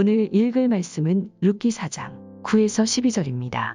오늘 읽을 말씀은 룻기 4장 9에서 12절입니다.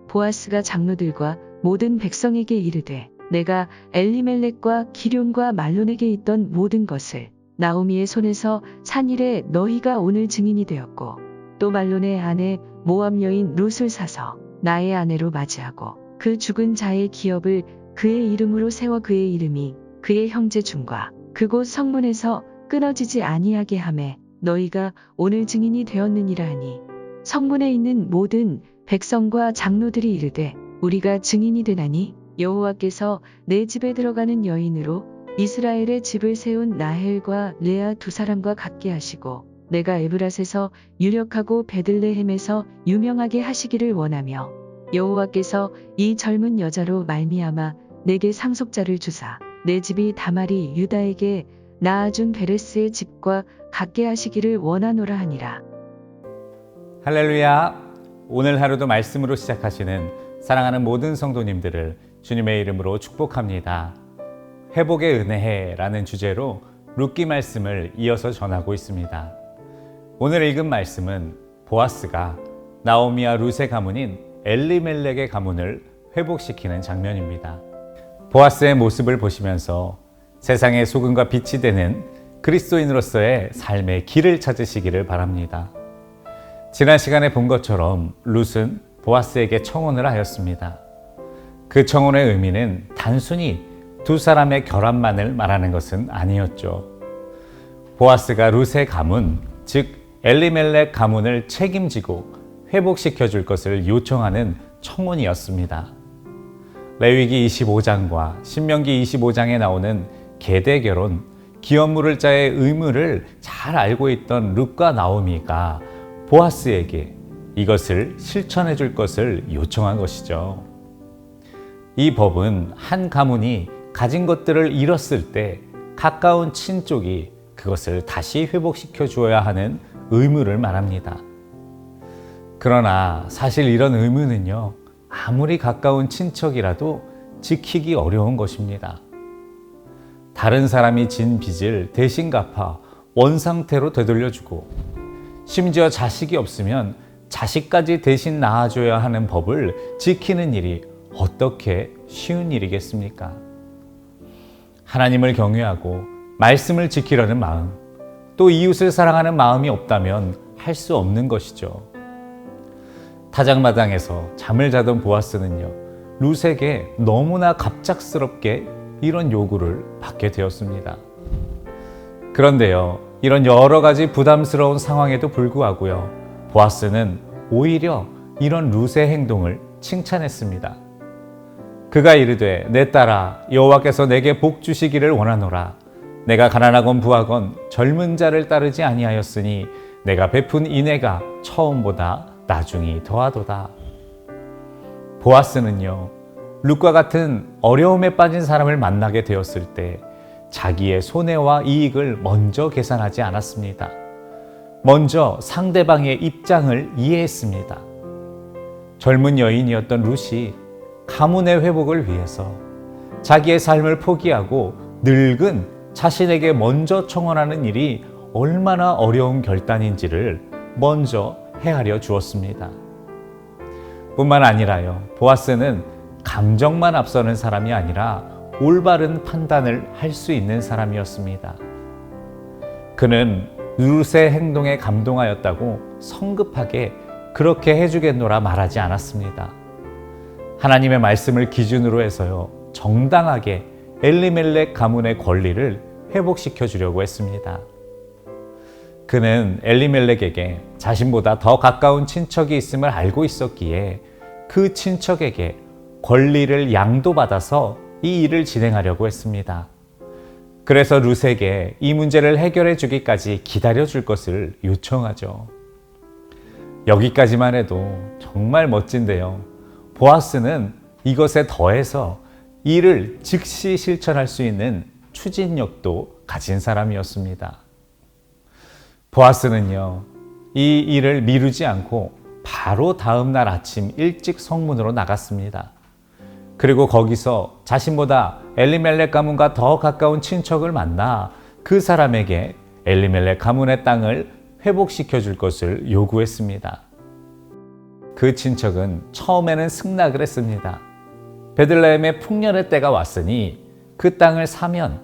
보아스가 장로들과 모든 백성에게 이르되 내가 엘리멜렉과 기럐과 말론에게 있던 모든 것을 나오미의 손에서 산 일에 너희가 오늘 증인이 되었고 또 말론의 아내 모압 여인 룻을 사서 나의 아내로 맞이하고 그 죽은 자의 기업을 그의 이름으로 세워 그의 이름이 그의 형제 중과 그곳 성문에서 끊어지지 아니하게 하매 너희가 오늘 증인이 되었느니라 하니 성문에 있는 모든 백성과 장로들이 이르되 우리가 증인이 되나니 여호와께서 내 집에 들어가는 여인으로 이스라엘의 집을 세운 라헬과 레아 두 사람과 같게 하시고 내가 에브랏에서 유력하고 베들레헴에서 유명하게 하시기를 원하며 여호와께서 이 젊은 여자로 말미암아 내게 상속자를 주사 내 집이 다말이 유다에게 낳아준 베레스의 집과 같게 하시기를 원하노라 하니라. 할렐루야. 오늘 하루도 말씀으로 시작하시는 사랑하는 모든 성도님들을 주님의 이름으로 축복합니다. 회복의 은혜라는 주제로 룻기 말씀을 이어서 전하고 있습니다. 오늘 읽은 말씀은 보아스가 나오미와 룻의 가문인 엘리멜렉의 가문을 회복시키는 장면입니다. 보아스의 모습을 보시면서 세상의 소금과 빛이 되는 그리스도인으로서의 삶의 길을 찾으시기를 바랍니다. 지난 시간에 본 것처럼 룻은 보아스에게 청혼을 하였습니다. 그 청혼의 의미는 단순히 두 사람의 결합만을 말하는 것은 아니었죠. 보아스가 룻의 가문, 즉 엘리멜렉 가문을 책임지고 회복시켜 줄 것을 요청하는 청혼이었습니다. 레위기 25장과 신명기 25장에 나오는 계대 결혼, 기업 물을 자의 의무를 잘 알고 있던 룻과 나오미가 보아스에게 이것을 실천해 줄 것을 요청한 것이죠. 이 법은 한 가문이 가진 것들을 잃었을 때 가까운 친족이 그것을 다시 회복시켜 주어야 하는 의무를 말합니다. 그러나 사실 이런 의무는요, 아무리 가까운 친척이라도 지키기 어려운 것입니다. 다른 사람이 진 빚을 대신 갚아 원상태로 되돌려주고 심지어 자식이 없으면 자식까지 대신 낳아줘야 하는 법을 지키는 일이 어떻게 쉬운 일이겠습니까? 하나님을 경외하고 말씀을 지키려는 마음, 또 이웃을 사랑하는 마음이 없다면 할 수 없는 것이죠. 타작마당에서 잠을 자던 보아스는요, 룻에게 너무나 갑작스럽게 이런 요구를 받게 되었습니다. 그런데요, 이런 여러 가지 부담스러운 상황에도 불구하고요, 보아스는 오히려 이런 룻의 행동을 칭찬했습니다. 그가 이르되 내 딸아 여호와께서 내게 복 주시기를 원하노라. 내가 가난하건 부하건 젊은 자를 따르지 아니하였으니 내가 베푼 인애가 처음보다 나중이 더하도다. 보아스는요, 룻과 같은 어려움에 빠진 사람을 만나게 되었을 때 자기의 손해와 이익을 먼저 계산하지 않았습니다. 먼저 상대방의 입장을 이해했습니다. 젊은 여인이었던 룻이 가문의 회복을 위해서 자기의 삶을 포기하고 늙은 자신에게 먼저 청혼하는 일이 얼마나 어려운 결단인지를 먼저 헤아려 주었습니다. 뿐만 아니라요, 보아스는 감정만 앞서는 사람이 아니라 올바른 판단을 할 수 있는 사람이었습니다. 그는 룻의 행동에 감동하였다고 성급하게 그렇게 해주겠노라 말하지 않았습니다. 하나님의 말씀을 기준으로 해서요, 정당하게 엘리멜렉 가문의 권리를 회복시켜 주려고 했습니다. 그는 엘리멜렉에게 자신보다 더 가까운 친척이 있음을 알고 있었기에 그 친척에게 권리를 양도받아서 이 일을 진행하려고 했습니다. 그래서 룻에게 이 문제를 해결해 주기까지 기다려 줄 것을 요청하죠. 여기까지만 해도 정말 멋진데요. 보아스는 이것에 더해서 이를 즉시 실천할 수 있는 추진력도 가진 사람이었습니다. 보아스는요, 이 일을 미루지 않고 바로 다음 날 아침 일찍 성문으로 나갔습니다. 그리고 거기서 자신보다 엘리멜렉 가문과 더 가까운 친척을 만나 그 사람에게 엘리멜렉 가문의 땅을 회복시켜 줄 것을 요구했습니다. 그 친척은 처음에는 승낙을 했습니다. 베들레헴의 풍년의 때가 왔으니 그 땅을 사면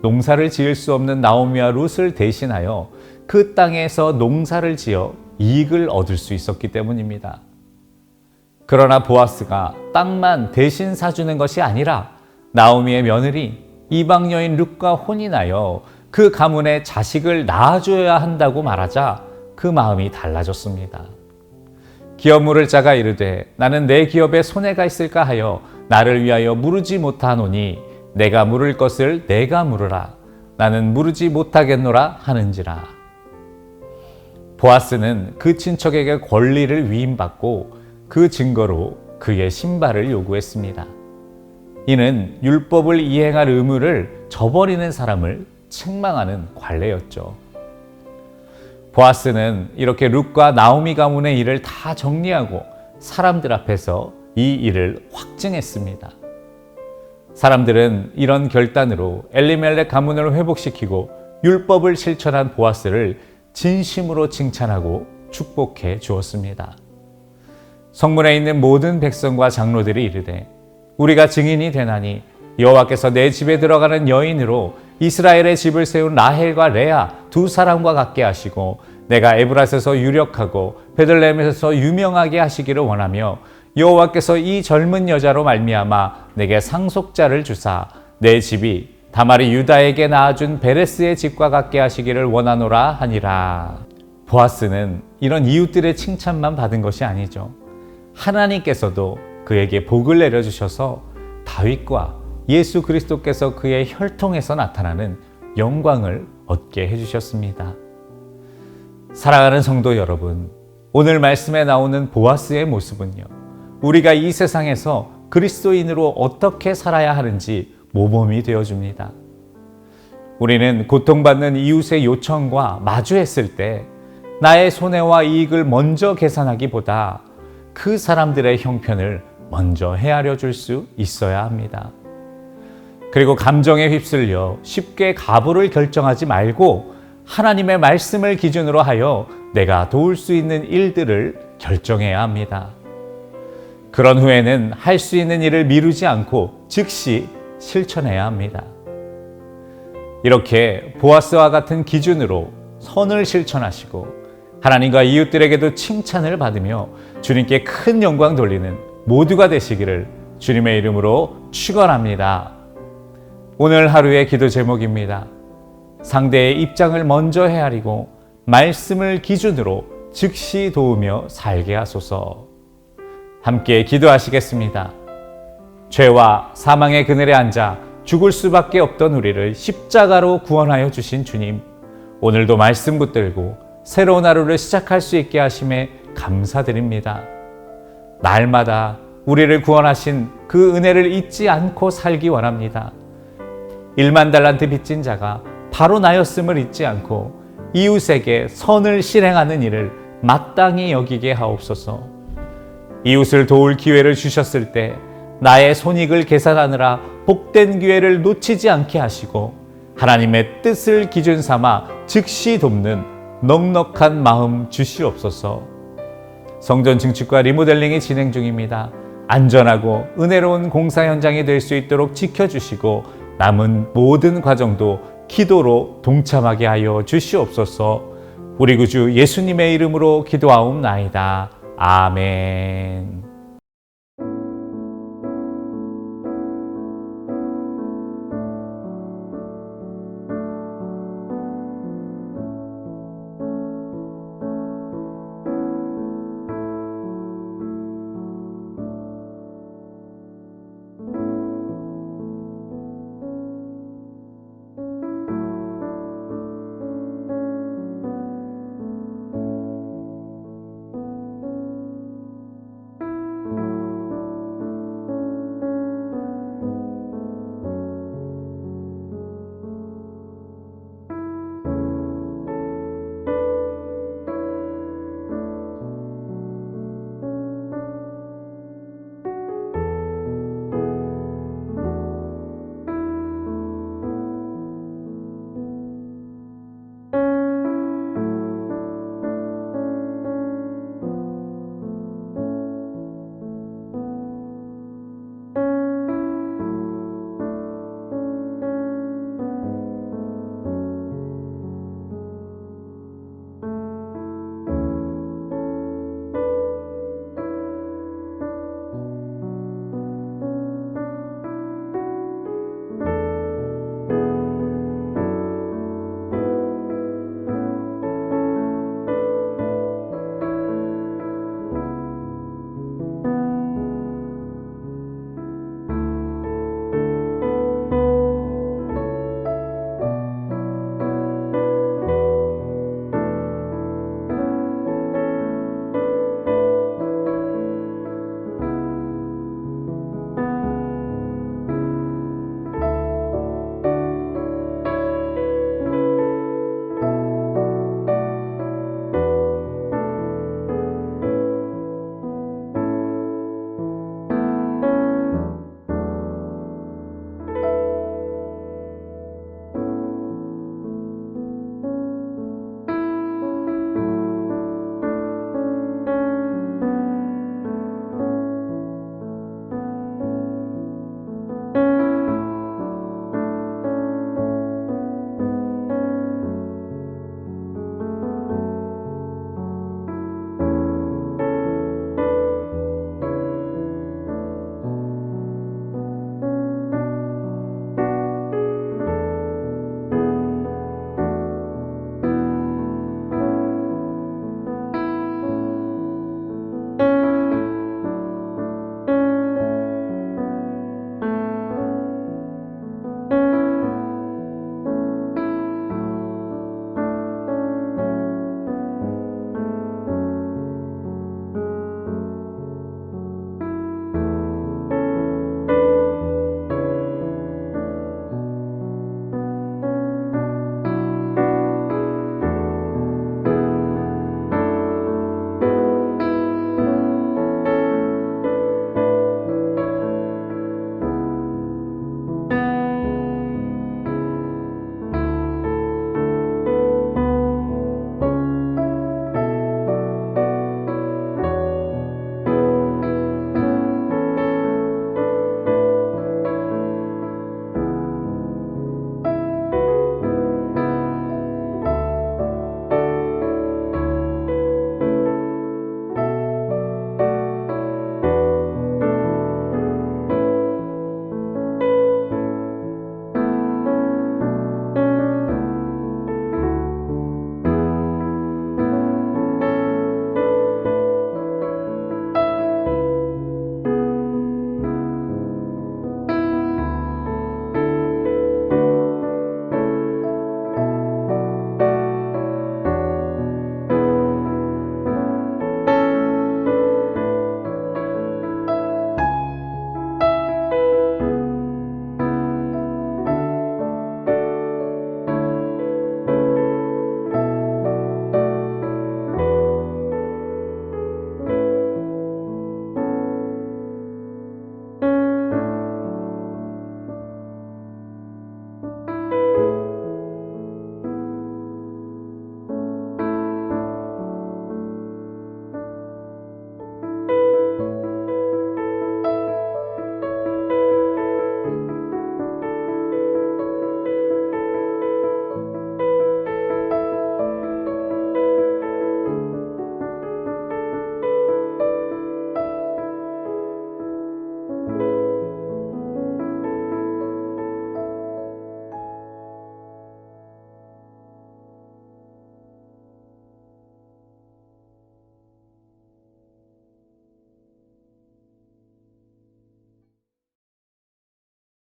농사를 지을 수 없는 나오미와 룻을 대신하여 그 땅에서 농사를 지어 이익을 얻을 수 있었기 때문입니다. 그러나 보아스가 땅만 대신 사주는 것이 아니라 나오미의 며느리 이방 여인 룻과 혼인하여 그 가문에 자식을 낳아줘야 한다고 말하자 그 마음이 달라졌습니다. 기업 물을 자가 이르되 나는 내 기업에 손해가 있을까 하여 나를 위하여 무르지 못하노니 내가 물을 것을 내가 물으라. 나는 무르지 못하겠노라 하는지라. 보아스는 그 친척에게 권리를 위임받고 그 증거로 그의 신발을 요구했습니다. 이는 율법을 이행할 의무를 저버리는 사람을 책망하는 관례였죠. 보아스는 이렇게 룻과 나오미 가문의 일을 다 정리하고 사람들 앞에서 이 일을 확증했습니다. 사람들은 이런 결단으로 엘리멜렉 가문을 회복시키고 율법을 실천한 보아스를 진심으로 칭찬하고 축복해 주었습니다. 성문에 있는 모든 백성과 장로들이 이르되 우리가 증인이 되나니 여호와께서 내 집에 들어가는 여인으로 이스라엘의 집을 세운 라헬과 레아 두 사람과 같게 하시고 내가 에브라스에서 유력하고 베들레헴에서 유명하게 하시기를 원하며 여호와께서 이 젊은 여자로 말미암아 내게 상속자를 주사 내 집이 다말이 유다에게 낳아준 베레스의 집과 같게 하시기를 원하노라 하니라. 보아스는 이런 이웃들의 칭찬만 받은 것이 아니죠. 하나님께서도 그에게 복을 내려주셔서 다윗과 예수 그리스도께서 그의 혈통에서 나타나는 영광을 얻게 해주셨습니다. 사랑하는 성도 여러분, 오늘 말씀에 나오는 보아스의 모습은요, 우리가 이 세상에서 그리스도인으로 어떻게 살아야 하는지 모범이 되어줍니다. 우리는 고통받는 이웃의 요청과 마주했을 때 나의 손해와 이익을 먼저 계산하기보다 그 사람들의 형편을 먼저 헤아려 줄 수 있어야 합니다. 그리고 감정에 휩쓸려 쉽게 가부를 결정하지 말고 하나님의 말씀을 기준으로 하여 내가 도울 수 있는 일들을 결정해야 합니다. 그런 후에는 할 수 있는 일을 미루지 않고 즉시 실천해야 합니다. 이렇게 보아스와 같은 기준으로 선을 실천하시고 하나님과 이웃들에게도 칭찬을 받으며 주님께 큰 영광 돌리는 모두가 되시기를 주님의 이름으로 축원합니다. 오늘 하루의 기도 제목입니다. 상대의 입장을 먼저 헤아리고 말씀을 기준으로 즉시 도우며 살게 하소서. 함께 기도하시겠습니다. 죄와 사망의 그늘에 앉아 죽을 수밖에 없던 우리를 십자가로 구원하여 주신 주님, 오늘도 말씀 붙들고 새로운 하루를 시작할 수 있게 하심에 감사드립니다. 날마다 우리를 구원하신 그 은혜를 잊지 않고 살기 원합니다. 1만 달란트 빚진 자가 바로 나였음을 잊지 않고 이웃에게 선을 실행하는 일을 마땅히 여기게 하옵소서. 이웃을 도울 기회를 주셨을 때 나의 손익을 계산하느라 복된 기회를 놓치지 않게 하시고 하나님의 뜻을 기준 삼아 즉시 돕는 넉넉한 마음 주시옵소서. 성전 증축과 리모델링이 진행 중입니다. 안전하고 은혜로운 공사 현장이 될 수 있도록 지켜주시고 남은 모든 과정도 기도로 동참하게 하여 주시옵소서. 우리 구주 예수님의 이름으로 기도하옵나이다. 아멘.